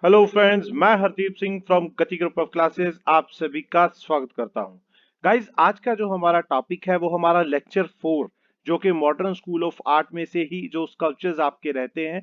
Hello friends, मैं Hardeep Singh from गति group of classes आप सभी का स्वागत करता हूं। गाइस, आज का जो हमारा टॉपिक है वो हमारा लेक्चर 4 जो कि मॉडर्न स्कूल ऑफ आर्ट में से ही जो स्कल्पचर्स आपके रहते हैं।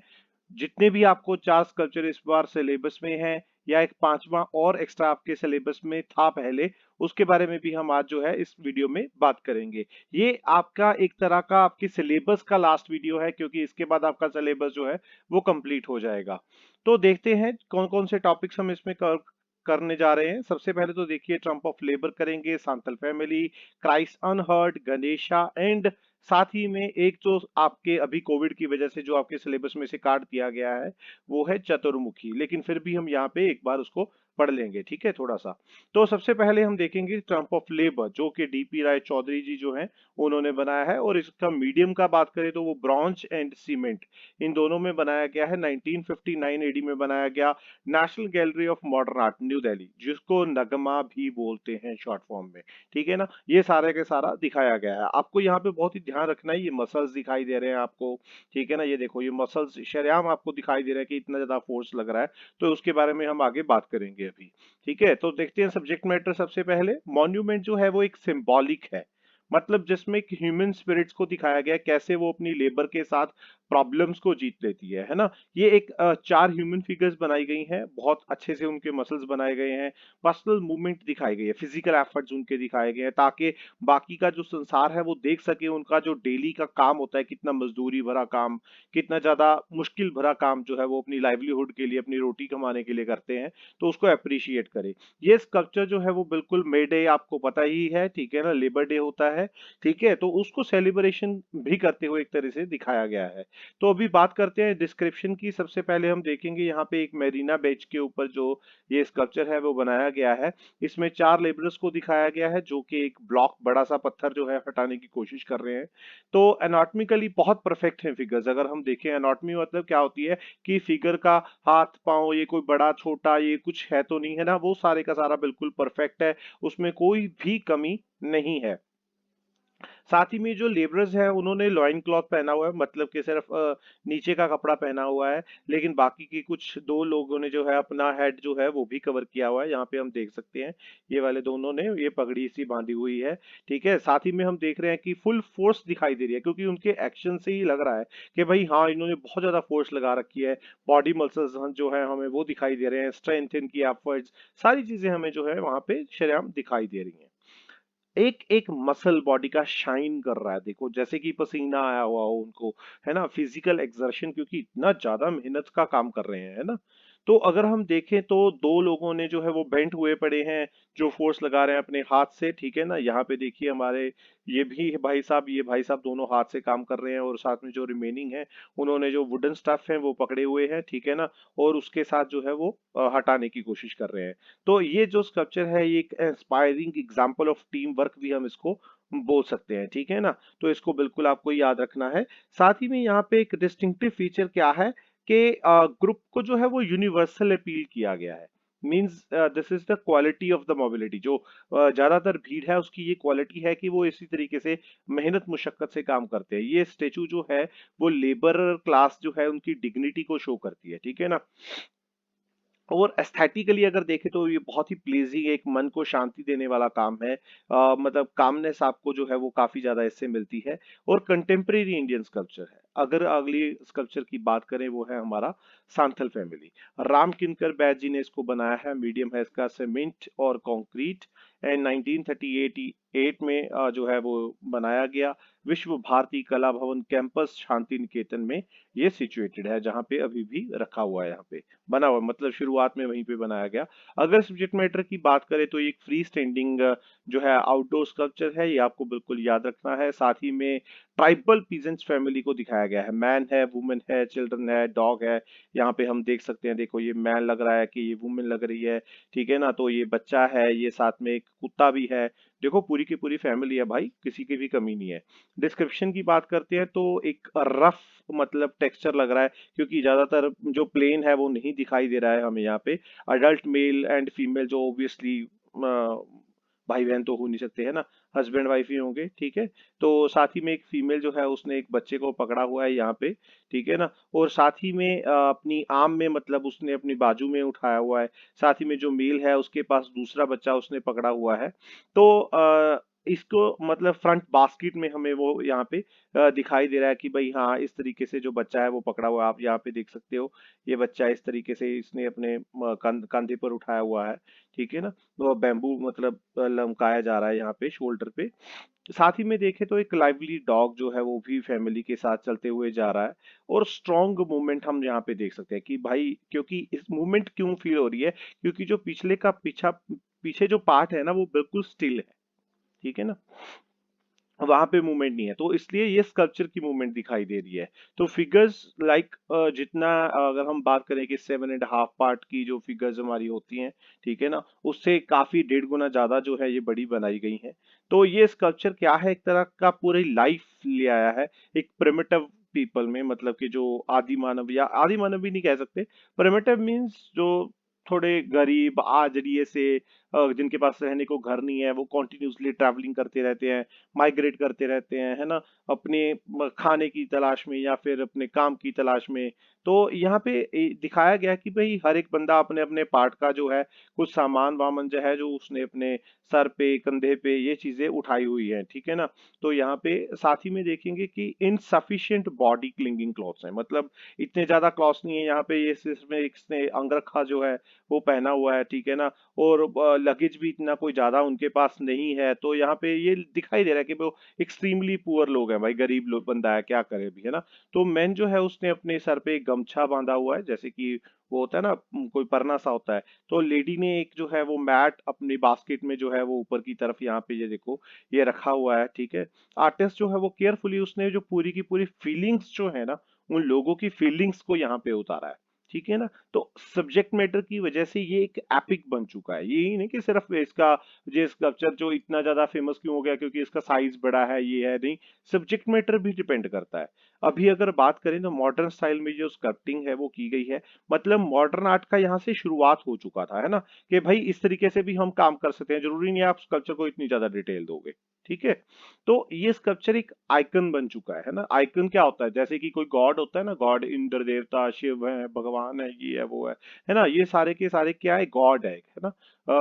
जितने भी आपको 4 स्कल्पचर इस बार सिलेबस में हैं या एक पांचवा और एक्स्ट्रा आपके सिलेबस में था पहले, उसके बारे में भी हम आज जो है इस वीडियो में बात करेंगे। ये आपका एक तरह का आपकी सिलेबस का लास्ट वीडियो है, क्योंकि इसके बाद आपका सिलेबस जो है वो कंप्लीट हो जाएगा। तो देखते हैं कौन कौन से टॉपिक्स हम इसमें करने जा रहे हैं। सबसे पहले तो देखिए, ट्रम्प ऑफ लेबर करेंगे, Santhal family, Christ unheard, Ganesha and साथ ही में एक जो आपके अभी कोविड की वजह से जो आपके सिलेबस में से काट दिया गया है वो है चतुर्मुखी, लेकिन फिर भी हम यहाँ पे एक बार उसको पढ़ लेंगे, ठीक है, थोड़ा सा। तो सबसे पहले हम देखेंगे ट्रम्प ऑफ लेबर, जो कि डीपी राय चौधरी जी जो हैं उन्होंने बनाया है, और इसका मीडियम का बात करें तो वो ब्रॉन्ज एंड सीमेंट इन दोनों में बनाया गया है। 1959 एडी में बनाया गया। National gallery of modern art, new Delhi, जिसको नगमा भी बोलते हैं शॉर्ट फॉर्म में, ठीक है ना। ये सारे के सारा दिखाया गया है। आपको यहाँ पे बहुत ही ध्यान रखना है, ये मसल्स दिखाई दे रहे हैं आपको, ठीक है ना। ये देखो, ये मसल्स शरेआम आपको दिखाई दे रहा है कि इतना ज्यादा फोर्स लग रहा है। तो उसके बारे में हम आगे बात करेंगे अभी, ठीक है। तो देखते हैं सब्जेक्ट मैटर। सबसे पहले मॉन्यूमेंट जो है वो एक सिंबॉलिक है, मतलब जिसमें ह्यूमन स्पिरिट्स को दिखाया गया है, कैसे वो अपनी लेबर के साथ प्रॉब्लम्स को जीत लेती है ना। ये एक 4 ह्यूमन फिगर्स बनाई गई हैं, बहुत अच्छे से उनके मसल्स बनाए गए हैं, पर्सनल मूवमेंट दिखाई गई है, फिजिकल एफर्ट्स उनके दिखाए गए हैं, ताकि बाकी का जो संसार है वो देख सके उनका जो डेली का काम होता है, कितना मजदूरी भरा काम, कितना ज्यादा मुश्किल भरा काम जो है वो अपनी लाइवलीहुड के लिए, अपनी रोटी कमाने के लिए करते हैं, तो उसको अप्रिशिएट करे। ये स्कल्पचर जो है वो बिल्कुल मे डे आपको पता ही है, ठीक है ना, लेबर डे होता है, ठीक है, तो उसको सेलिब्रेशन भी करते हुए एक तरह से दिखाया गया है। तो अभी बात करते हैं डिस्क्रिप्शन की। सबसे पहले हम देखेंगे यहाँ पे एक मेरीना बेच के ऊपर जो ये स्कल्पचर है वो बनाया गया है। इसमें 4 लेबरर्स को दिखाया गया है जो कि एक ब्लॉक, बड़ा सा पत्थर जो है हटाने की कोशिश कर रहे हैं। तो एनाटॉमिकली बहुत परफेक्ट है फिगर्स। अगर हम देखें, एनाटॉमी मतलब क्या होती है कि फिगर का हाथ पांव ये कोई बड़ा छोटा ये कुछ है तो नहीं है ना, वो सारे का सारा बिल्कुल परफेक्ट है, उसमें कोई भी कमी नहीं है। साथ ही में जो लेबरर्स हैं उन्होंने लॉइन क्लॉथ पहना हुआ है, मतलब कि सिर्फ नीचे का कपड़ा पहना हुआ है, लेकिन बाकी की कुछ 2 लोगों ने जो है अपना हेड जो है वो भी कवर किया हुआ है। यहाँ पे हम देख सकते हैं ये वाले दोनों ने ये पगड़ी सी बांधी हुई है, ठीक है। साथ ही में हम देख रहे हैं कि फुल फोर्स दिखाई दे रही है, क्योंकि उनके एक्शन से ही लग रहा है कि भाई हाँ, इन्होंने बहुत ज्यादा फोर्स लगा रखी है। बॉडी मसल्स जो है हमें वो दिखाई दे रहे हैं, स्ट्रेंथ इनकी, एफर्ट्स, सारी चीजें हमें जो है वहां पे शरेआम दिखाई दे रही हैं। एक एक मसल बॉडी का शाइन कर रहा है, देखो जैसे कि पसीना आया हुआ हो उनको, है ना, फिजिकल एक्सर्शन, क्योंकि इतना ज्यादा मेहनत का काम कर रहे हैं, है ना। तो अगर हम देखें तो 2 लोगों ने जो है वो बेंट हुए पड़े हैं, जो फोर्स लगा रहे हैं अपने हाथ से, ठीक है ना। यहाँ पे देखिए हमारे ये भी भाई साहब, ये भाई साहब दोनों हाथ से काम कर रहे हैं, और साथ में जो रिमेनिंग है उन्होंने जो वुडन स्टफ है वो पकड़े हुए हैं, ठीक है ना, और उसके साथ जो है वो हटाने की कोशिश कर रहे हैं। तो ये जो स्कल्पचर है ये एक inspiring example of team work भी हम इसको बोल सकते हैं, ठीक है ना। तो इसको बिल्कुल आपको याद रखना है। साथ ही में यहाँ पे एक डिस्टिंक्टिव फीचर क्या है कि ग्रुप को जो है वो यूनिवर्सल अपील किया गया है। Means this is the quality of the mobility, जो ज्यादातर भीड़ है उसकी ये क्वालिटी है कि वो इसी तरीके से मेहनत मुशक्कत से काम करते हैं। ये स्टेचू जो है वो लेबर क्लास जो है उनकी डिग्निटी को शो करती है, ठीक है ना। और एस्थेटिकली अगर देखें तो ये बहुत ही प्लीजिंग, एक मन को शांति देने वाला काम है। मतलब कामनेस आपको जो है वो काफी ज्यादा इससे मिलती है। और कंटेम्प्रेरी इंडियन स्कल्पचर है। अगर अगली स्कल्पचर की बात करें वो है हमारा सांथल फैमिली। राम किनकर बैज जी ने इसको बनाया है। मीडियम है इसका सीमेंट और कंक्रीट, एंड 1938 में जो है वो बनाया गया। विश्व भारती कला भवन कैंपस शांति निकेतन में ये सिचुएटेड है, जहाँ पे अभी भी रखा हुआ है, यहाँ पे बना हुआ, मतलब शुरुआत में वहीं पे बनाया गया। अगर सब्जेक्ट मैटर की बात करें तो ये एक फ्री स्टैंडिंग जो है आउटडोर स्कल्पचर है, ये आपको बिल्कुल याद रखना है। साथ ही में ट्राइबल पीजेंट्स फैमिली को दिखाया गया है, मैन है, वुमेन है, चिल्ड्रन है, डॉग है। यहाँ पे हम देख सकते हैं, देखो ये मैन लग रहा है कि ये वुमेन लग रही है, ठीक है ना। तो ये बच्चा है, ये साथ में एक कुत्ता भी है। देखो पूरी की पूरी फैमिली है भाई, किसी की भी कमी नहीं है। डिस्क्रिप्शन की बात करते हैं तो एक रफ मतलब टेक्सचर लग रहा है, क्योंकि ज्यादातर जो प्लेन है वो नहीं दिखाई दे रहा है हमें यहाँ पे। अडल्ट मेल एंड फीमेल जो ऑब्वियसली भाई बहन तो हो नहीं सकते है ना, हस्बैंड वाइफ ही होंगे, ठीक है। तो साथ ही में एक फीमेल जो है उसने एक बच्चे को पकड़ा हुआ है यहाँ पे, ठीक है ना। और साथ ही में अपनी आर्म में, मतलब उसने अपनी बाजू में उठाया हुआ है। साथ ही में जो मेल है उसके पास दूसरा बच्चा उसने पकड़ा हुआ है। तो इसको मतलब फ्रंट बास्केट में हमें वो यहाँ पे दिखाई दे रहा है कि भाई हाँ, इस तरीके से जो बच्चा है वो पकड़ा हुआ है। आप यहाँ पे देख सकते हो, ये बच्चा इस तरीके से इसने अपने कंधे पर उठाया हुआ है, ठीक है ना। वो बैम्बू मतलब लमकाया जा रहा है यहाँ पे शोल्डर पे। साथ ही में देखें तो एक लाइवली डॉग जो है वो भी फैमिली के साथ चलते हुए जा रहा है। और स्ट्रॉन्ग मूवमेंट हम यहाँ पे देख सकते हैं कि भाई, क्योंकि इस मूवमेंट क्यों फील हो रही है, क्योंकि जो पिछले का पीछे जो पार्ट है ना वो बिल्कुल स्टिल है, ठीक है ना, वहां पे मूवमेंट नहीं है, तो इसलिए ये स्कल्पचर की मूवमेंट दिखाई दे रही है। तो फिगर्स लाइक जितना अगर हम बात करें कि 7.5 पार्ट की जो फिगर्स हमारी होती हैं, ठीक है ना, उससे काफी 1.5 गुना ज्यादा जो है ये बड़ी बनाई गई है। तो ये स्कल्पचर क्या है, एक तरह का पूरी लाइफ ले आया है एक प्रिमिटिव पीपल में, मतलब कि जो आदि मानव, या आदि मानव भी नहीं कह सकते, प्रिमिटिव मीन्स जो थोड़े गरीब आजरिए से, जिनके पास रहने को घर नहीं है, वो कॉन्टिन्यूसली ट्रैवलिंग करते रहते हैं, माइग्रेट करते रहते हैं, है ना, अपने खाने की तलाश में या फिर अपने काम की तलाश में। तो यहाँ पे दिखाया गया कि भाई हर एक बंदा अपने अपने पार्ट का जो है कुछ सामान वामन जो है जो उसने अपने सर पे कंधे पे ये चीजें उठाई हुई है, ठीक है ना। तो यहाँ पे साथ ही में देखेंगे कि इनसफिशिएंट बॉडी क्लिंगिंग क्लॉथ्स है, मतलब इतने ज्यादा क्लॉथ्स नहीं है यहाँ पे, ये सिर्फ में इसने अंगरखा जो है वो पहना हुआ है, ठीक है ना। और लगेज भी इतना कोई ज्यादा उनके पास नहीं है। तो यहाँ पे ये दिखाई दे रहा है कि वो एक्सट्रीमली पुअर लोग हैं भाई, गरीब लोग, बंदा है क्या करे भी, है ना। तो मैन जो है उसने अपने सर पे एक गमछा बांधा हुआ है, जैसे कि वो होता है ना, कोई परना सा होता है। तो लेडी ने एक जो है वो मैट अपनी बास्केट में जो है वो ऊपर की तरफ यहाँ पे ये देखो ये रखा हुआ है, ठीक है। आर्टिस्ट जो है वो केयरफुली उसने जो पूरी की पूरी फीलिंग्स जो है ना, उन लोगों की फीलिंग्स को यहाँ पे उतारा है, ठीक है ना। तो सब्जेक्ट मैटर की वजह से ये एक एपिक बन चुका है। यही नहीं कि सिर्फ इसका ये स्कल्पचर जो इतना ज्यादा फेमस क्यों हो गया क्योंकि इसका साइज बड़ा है, ये है नहीं, सब्जेक्ट मैटर भी डिपेंड करता है। अभी अगर बात करें तो मॉडर्न स्टाइल में जो स्कल्पटिंग है वो की गई है, मतलब मॉडर्न आर्ट का यहाँ से शुरुआत हो चुका था, है ना, कि भाई इस तरीके से भी हम काम कर सकते हैं, जरूरी नहीं है आप स्कल्पचर को इतनी ज्यादा डिटेल दोगे, ठीक है। तो ये स्कल्पचर एक आइकन बन चुका है ना। आइकन क्या होता है, जैसे कि कोई गॉड होता है ना, गॉड, इंद्र देवता, शिव है, भगवान है, ये है वो है ना, ये सारे के सारे क्या है, गॉड है ना।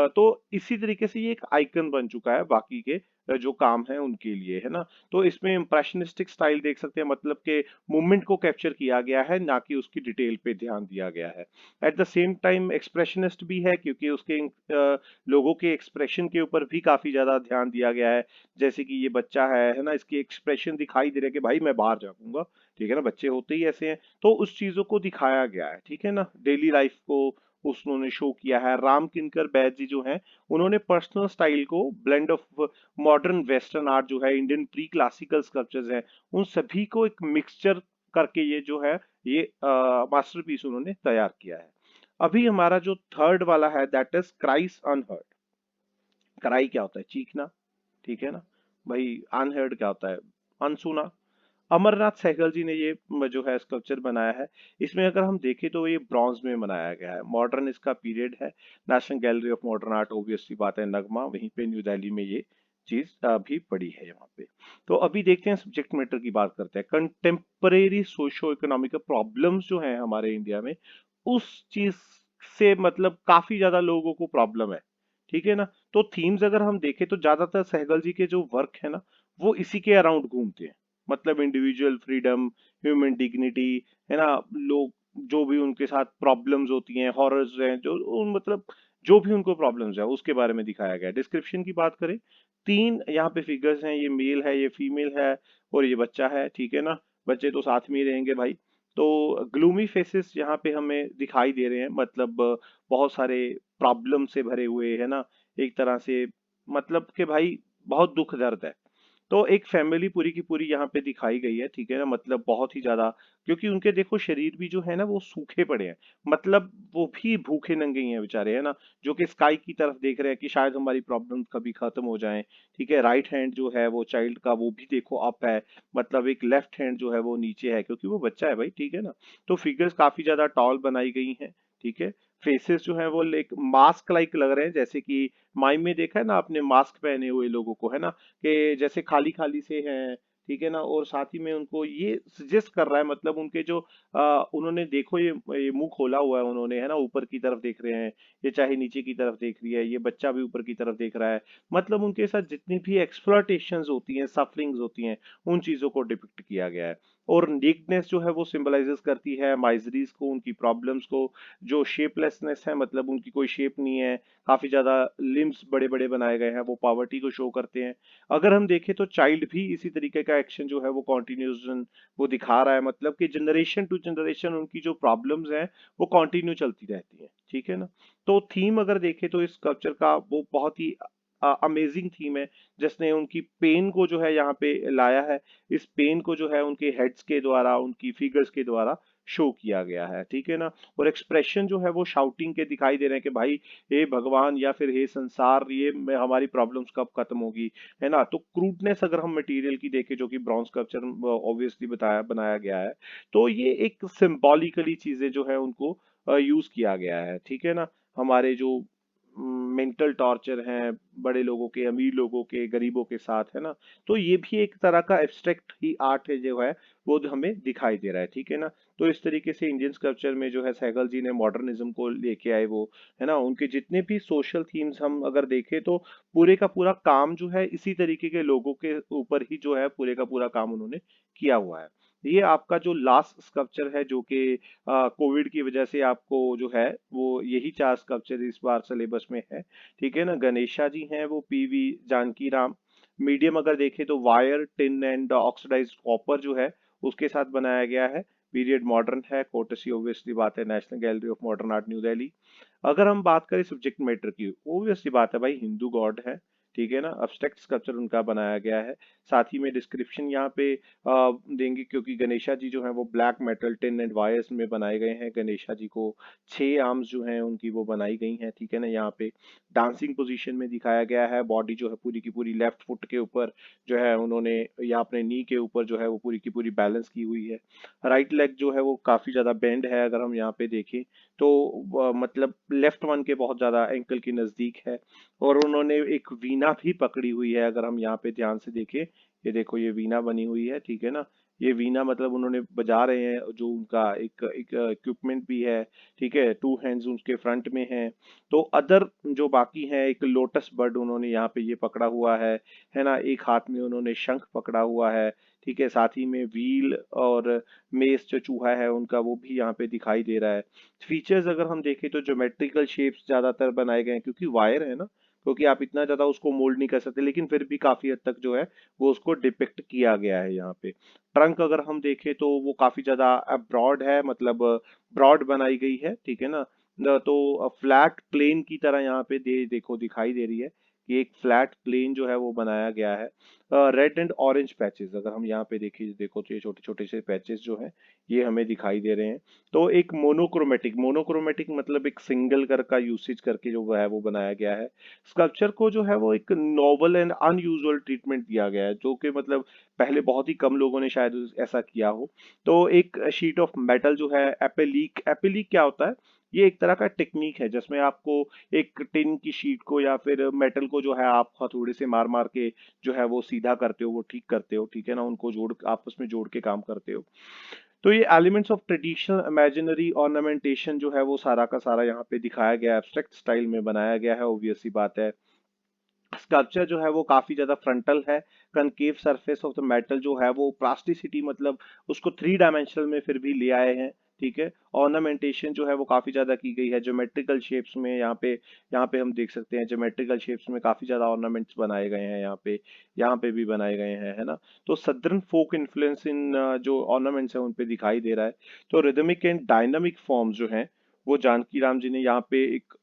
तो इसी तरीके से ये एक आइकन बन चुका है बाकी के जो काम है उनके लिए, है ना। तो इसमें इंप्रेशनिस्टिक स्टाइल देख सकते हैं, मतलब के मूवमेंट को कैप्चर किया गया है, ना कि उसकी डिटेल पे ध्यान दिया गया है। At the same time expressionist भी है, क्योंकि उसके लोगों के एक्सप्रेशन के ऊपर भी काफी ज्यादा ध्यान दिया गया है। जैसे कि ये बच्चा है ना, इसकी एक्सप्रेशन दिखाई दे रहा है कि भाई मैं बाहर जाऊंगा, ठीक है ना, बच्चे होते ही ऐसे हैं। तो उस चीजों को दिखाया गया है, ठीक है ना, डेली लाइफ को उन्होंने शो किया है। राम किंकर बैद जी जो हैं, उन्होंने पर्सनल स्टाइल को blend of modern western art जो है, इंडियन प्री क्लासिकल स्कल्पचर्स हैं, उन सभी को एक मिक्सचर करके ये जो है ये मास्टरपीस उन्होंने तैयार किया है। अभी हमारा जो थर्ड वाला है that is cries unheard. Cry क्या होता है, चीखना, ठीक है ना। भाई अनहर्ड क्या होता है, अनसुना। अमरनाथ सहगल जी ने ये जो है स्कल्पचर बनाया है। इसमें अगर हम देखें तो ये ब्रॉन्ज में बनाया गया है, मॉडर्न इसका पीरियड है। National gallery of modern art, obviously बात है, नगमा, वहीं पे न्यू दिल्ली में ये चीज अभी पड़ी है यहाँ पे। तो अभी देखते हैं सब्जेक्ट मैटर की बात करते हैं, कंटेम्परेरी सोशो इकोनॉमिक प्रॉब्लम्स जो है हमारे इंडिया में, उस चीज से मतलब काफी ज्यादा लोगों को प्रॉब्लम है, ठीक है ना। तो थीम्स अगर हम देखें तो ज्यादातर सहगल जी के जो वर्क है ना वो इसी के अराउंड घूमते हैं, मतलब इंडिविजुअल फ्रीडम, ह्यूमन डिग्निटी, है ना। लोग जो भी उनके साथ प्रॉब्लम्स होती हैं, हॉरर्स हैं, जो मतलब जो भी उनको प्रॉब्लम्स है उसके बारे में दिखाया गया है। डिस्क्रिप्शन की बात करें, तीन यहाँ पे फिगर्स हैं, ये मेल है, ये फीमेल है, और ये बच्चा है, ठीक है ना। बच्चे तो साथ में ही रहेंगे भाई। तो ग्लूमी फेसेस यहाँ पे हमें दिखाई दे रहे हैं, मतलब बहुत सारे प्रॉब्लम से भरे हुए, है ना, एक तरह से, मतलब कि भाई बहुत दुख दर्द है। तो एक फैमिली पूरी की पूरी यहाँ पे दिखाई गई है, ठीक है ना, मतलब बहुत ही ज्यादा, क्योंकि उनके देखो शरीर भी जो है ना वो सूखे पड़े हैं, मतलब वो भी भूखे नंगे ही हैं बेचारे, है ना, जो कि स्काई की तरफ देख रहे हैं कि शायद हमारी प्रॉब्लम कभी खत्म हो जाए, ठीक है। राइट हैंड जो है वो चाइल्ड का वो भी देखो अप है, मतलब एक लेफ्ट हैंड जो है वो नीचे है, क्योंकि वो बच्चा है भाई, ठीक है ना। तो फिगर्स काफी ज्यादा टॉल बनाई गई हैं, ठीक है। फेसेस जो है वो एक मास्क लाइक लग रहे हैं, जैसे कि माइम में देखा है ना आपने, मास्क पहने हुए लोगों को, है ना, कि जैसे खाली खाली से हैं, ठीक है ना। और साथ ही में उनको ये सजेस्ट कर रहा है, मतलब उनके जो उन्होंने देखो ये मुंह खोला हुआ है उन्होंने, है ना, ऊपर की तरफ देख रहे हैं, ये चाहे नीचे की तरफ देख रही है, ये बच्चा भी ऊपर की तरफ देख रहा है। मतलब उनके साथ जितनी भी एक्सप्लॉयटेशंस होती हैं, सफरिंग्स होती हैं, उन चीजों को डिपिक्ट किया गया है। और नीकनेस जो है वो सिंबलाइजेस करती है माइजरीज को, उनकी प्रॉब्लम्स को। जो शेपलेसनेस है, मतलब उनकी कोई शेप नहीं है, काफी ज्यादा लिम्स बड़े बड़े बनाए गए हैं, वो पॉवर्टी को शो करते हैं। अगर हम देखें तो चाइल्ड भी इसी तरीके का एक्शन जो है वो कॉन्टिन्यूशन वो दिखा रहा है, मतलब कि जनरेशन टू जनरेशन उनकी जो प्रॉब्लम्स हैं वो कंटिन्यू चलती रहती हैं, ठीक है ना। तो थीम अगर देखें तो इस स्कल्पचर का वो बहुत ही अमेजिंग थीम है, जिसने उनकी पेन को जो है यहाँ पे लाया है। इस पेन को जो है उनके हेड्स के द्वारा, उनकी फिगर्स के द्वारा शो किया गया है, ठीक है ना। और एक्सप्रेशन जो है वो शाउटिंग के दिखाई दे रहे हैं कि भाई हे भगवान या फिर हे संसार, ये हमारी प्रॉब्लम्स कब खत्म होगी, है ना। तो क्रूडनेस अगर हम मटेरियल की देखें, जो कि ब्रॉन्ज स्कल्पचर ऑब्वियसली बताया बनाया गया है, तो ये एक सिंबॉलिकली चीजें जो है उनको यूज किया गया है, ठीक है ना। हमारे जो मेंटल टॉर्चर हैं बड़े लोगों के, अमीर लोगों के, गरीबों के साथ, है ना। तो ये भी एक तरह का एब्स्ट्रैक्ट ही आर्ट है जो है वो हमें दिखाई दे रहा है, ठीक है ना। तो इस तरीके से इंडियन स्कल्पचर में जो है सहगल जी ने मॉडर्निज्म को लेके आए वो, है ना। उनके जितने भी सोशल थीम्स हम अगर देखें तो पूरे का पूरा काम जो है इसी तरीके के लोगों के ऊपर ही जो है पूरे का पूरा काम उन्होंने किया हुआ है। ये आपका जो लास्ट स्कल्पचर है, जो कि कोविड की वजह से आपको जो है वो यही 4 स्कल्पचर इस बार सिलेबस में है, ठीक है ना। गणेशा जी हैं वो पीवी जानकी राम। मीडियम अगर देखें तो wire, tin and oxidised copper जो है उसके साथ बनाया गया है। पीरियड मॉडर्न है, कोर्टसी ऑब्वियसली बात है national gallery of modern art new Delhi. अगर हम बात करें सब्जेक्ट मैटर की, ऑब्वियसली बात है भाई, हिंदू गॉड है, ठीक है ना। अब्स्ट्रैक्ट स्कल्पचर उनका बनाया गया है। साथ ही में डिस्क्रिप्शन यहाँ पे देंगे, क्योंकि गणेशा जी जो है वो black metal, tin and wires में बनाए गए हैं। गणेशा जी को 6 आर्म्स जो हैं उनकी वो बनाई गई हैं, ठीक है ना। यहाँ पे डांसिंग पोजीशन में दिखाया गया है, बॉडी जो है पूरी की पूरी लेफ्ट फुट के ऊपर जो है उन्होंने, या अपने नी के ऊपर जो है वो पूरी की पूरी बैलेंस की हुई है। राइट लेग जो है वो काफी ज्यादा बेंड है, अगर हम यहाँ पे देखें तो मतलब लेफ्ट वन के बहुत ज्यादा एंकल के नजदीक है। और उन्होंने एक वीणा भी पकड़ी हुई है, अगर हम यहाँ पे ध्यान से देखें, ये देखो ये वीणा बनी हुई है, ठीक है ना। ये वीणा मतलब उन्होंने बजा रहे हैं, जो उनका एक एक इक्विपमेंट भी है, ठीक है। 2 हैंड्स उनके फ्रंट में हैं। तो अदर जो बाकी हैं, एक लोटस बर्ड उन्होंने यहाँ पे ये पकड़ा हुआ है ना। एक हाथ में उन्होंने शंख पकड़ा हुआ है, ठीक है। साथ ही में व्हील और मेस जो चूहा है उनका वो भी यहाँ पे दिखाई दे रहा है। फीचर्स अगर हम देखें तो ज्योमेट्रिकल शेप्स ज्यादातर बनाए गए हैं, क्योंकि वायर है ना, क्योंकि आप इतना ज्यादा उसको मोल्ड नहीं कर सकते, लेकिन फिर भी काफी हद तक जो है वो उसको डिपिक्ट किया गया है यहाँ पे। ट्रंक अगर हम देखें तो वो काफी ज्यादा ब्रॉड है, मतलब ब्रॉड बनाई गई है, ठीक है ना। तो फ्लैट प्लेन की तरह यहाँ पे देखो दिखाई दे रही है कि एक फ्लैट प्लेन जो है वो बनाया गया है। रेड एंड ऑरेंज पैचेस अगर हम यहाँ पे देखें, देखो तो ये छोटे छोटे से पैचेस जो हैं ये हमें दिखाई दे रहे हैं। तो एक मोनोक्रोमेटिक, मोनोक्रोमेटिक मतलब एक सिंगल कलर का यूसेज करके जो है वो बनाया गया है। स्कल्पचर को जो है वो एक नॉवल एंड अनयूजुअल ट्रीटमेंट दिया गया है, जो कि मतलब पहले बहुत ही कम लोगों ने शायद ऐसा किया हो। तो एक शीट ऑफ मेटल जो है, एपेलीक, एपेलीक क्या होता है, ये एक तरह का टेक्निक है जिसमें आपको एक टिन की शीट को या फिर मेटल को जो है आप हथौड़े से मार मार के जो है वो सीधा करते हो, वो ठीक करते हो, ठीक है ना। उनको जोड़ आपस में जोड़ के काम करते हो। तो ये elements of traditional imaginary ornamentation जो है वो सारा का सारा यहाँ पे दिखाया गया है, एब्स्ट्रैक्ट स्टाइल में बनाया गया है, ऑब्वियस सी बात है। स्कल्पचर जो है वो काफी ज्यादा फ्रंटल है। Concave surface of the metal जो है वो प्लास्टिसिटी, मतलब उसको 3 डायमेंशनल में फिर भी ले आए हैं, ठीक है। ऑर्नामेंटेशन जो है वो काफी ज्यादा की गई है ज्योमेट्रिकल शेप्स में। यहाँ पे हम देख सकते हैं ज्योमेट्रिकल शेप्स में काफी ज्यादा ऑर्नामेंट्स बनाए गए हैं, यहाँ पे भी बनाए गए हैं, है ना। तो सदर्न फोक इन्फ्लुएंस इन जो ऑर्नामेंट्स है उन पे दिखाई दे रहा है। तो रिदमिक एंड डायनामिक फॉर्म्स जो हैं वो जानकी राम जी ने यहाँ पे एक,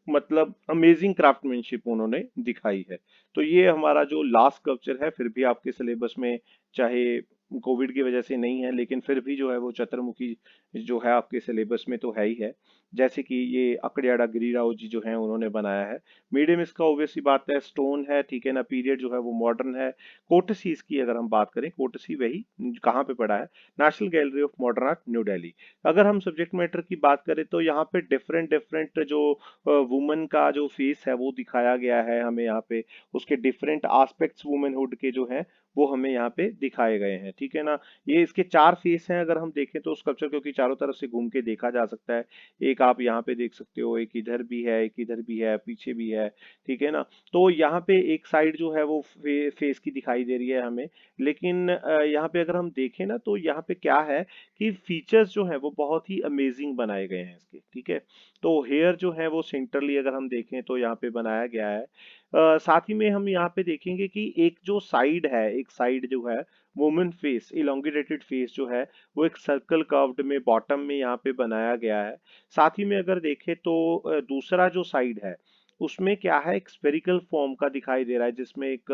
मतलब अमेजिंग क्राफ्टमैनशिप उन्होंने दिखाई है। तो ये हमारा जो लास्ट स्कल्पचर है, फिर भी आपके सिलेबस में चाहे कोविड की वजह से नहीं है, लेकिन फिर भी जो है वो चतुर्मुखी जो है आपके सिलेबस में तो है ही है। जैसे कि ये अकड़ियाड़ा गिरिराव जी जो हैं उन्होंने बनाया है। मीडियम इसका ऑब्वियसली बात है स्टोन है, ठीक है ना। पीरियड जो है वो मॉडर्न है। कोटसी इसकी अगर हम बात करें, कोटसी वही कहाँ पे पड़ा है, national gallery of modern art new Delhi. अगर हम सब्जेक्ट मैटर की बात करें तो यहाँ पे डिफरेंट डिफरेंट जो वुमेन का जो फेस है वो दिखाया गया है हमें यहाँ पे। उसके डिफरेंट एस्पेक्ट्स वुमेनहुड के जो हैं वो हमें यहाँ पे दिखाए गए हैं, ठीक है ना। ये इसके 4 फेस हैं अगर हम देखें तो स्कल्पचर, क्योंकि चारों तरफ से घूम के देखा जा सकता है। एक आप यहाँ पे देख सकते हो, एक इधर भी है, एक इधर भी है, पीछे भी है, ठीक है ना। तो यहाँ पे एक साइड जो है वो फेस की दिखाई दे रही है हमें। लेकिन यहाँ पे अगर हम देखें ना तो यहाँ पे क्या है कि फीचर्स जो है वो बहुत ही अमेजिंग बनाए गए हैं इसके, ठीक है। तो हेयर जो है वो सेंटरली अगर हम देखें तो यहाँ पे बनाया गया है। साथ ही में हम यहाँ पे देखेंगे कि एक जो साइड है, एक साइड जो है वुमेन फेस, इलोंगेटेड फेस जो है वो एक सर्कल कर्व्ड में बॉटम में यहाँ पे बनाया गया है। साथ ही में अगर देखें तो दूसरा जो साइड है उसमें क्या है, एक स्फेरिकल फॉर्म का दिखाई दे रहा है जिसमें एक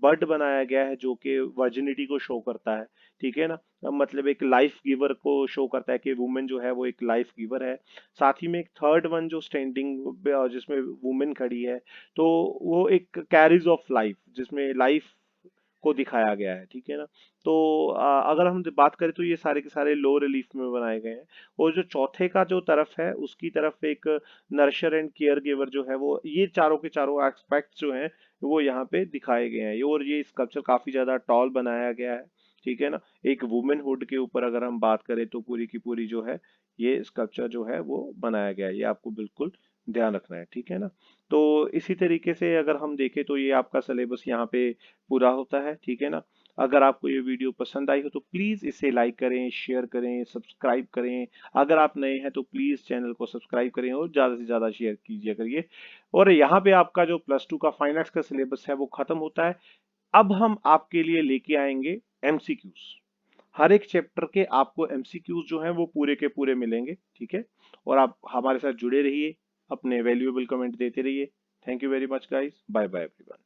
बर्ड बनाया गया है जो कि वर्जिनिटी को शो करता है, ठीक है ना। मतलब एक लाइफ गिवर को शो करता है कि वुमेन जो है वो एक लाइफ गिवर है। साथ ही में एक थर्ड वन जो स्टैंडिंग जिसमें वुमेन खड़ी है, तो वो एक कैरीज ऑफ लाइफ, जिसमें लाइफ को दिखाया गया है, ठीक है ना। तो अगर हम बात करें तो ये सारे के सारे लो रिलीफ में बनाए गए हैं। और जो चौथे का जो तरफ है उसकी तरफ एक नर्शर एंड केयर गिवर जो है वो, ये चारों के चारों एस्पेक्ट्स जो हैं वो यहाँ पे दिखाए गए हैं। और ये स्कल्पचर काफी ज्यादा टॉल बनाया गया है, ठीक है ना। एक वुमेन हुड के ऊपर अगर हम बात करें तो पूरी की पूरी जो है ये स्कल्पचर जो है वो बनाया गया है। ये आपको बिल्कुल ध्यान रखना है, ठीक है ना। तो इसी तरीके से अगर हम देखें तो ये आपका सिलेबस यहाँ पे पूरा होता है, ठीक है ना। अगर आपको ये वीडियो पसंद आई हो तो प्लीज इसे लाइक करें, शेयर करें, सब्सक्राइब करें। अगर आप नए हैं तो प्लीज चैनल को सब्सक्राइब करें और ज्यादा से ज्यादा शेयर कीजिए करिए। और यहाँ पे आपका जो +2 का फाइन आर्ट्स का सिलेबस है वो खत्म होता है। अब हम आपके लिए लेके आएंगे एमसीक्यूज। हर एक चैप्टर के आपको एमसीक्यूज जो हैं वो पूरे के पूरे मिलेंगे, ठीक है। और आप हमारे साथ जुड़े रहिए, अपने वैल्यूएबल कमेंट देते रहिए। Thank you very much guys, bye bye everyone.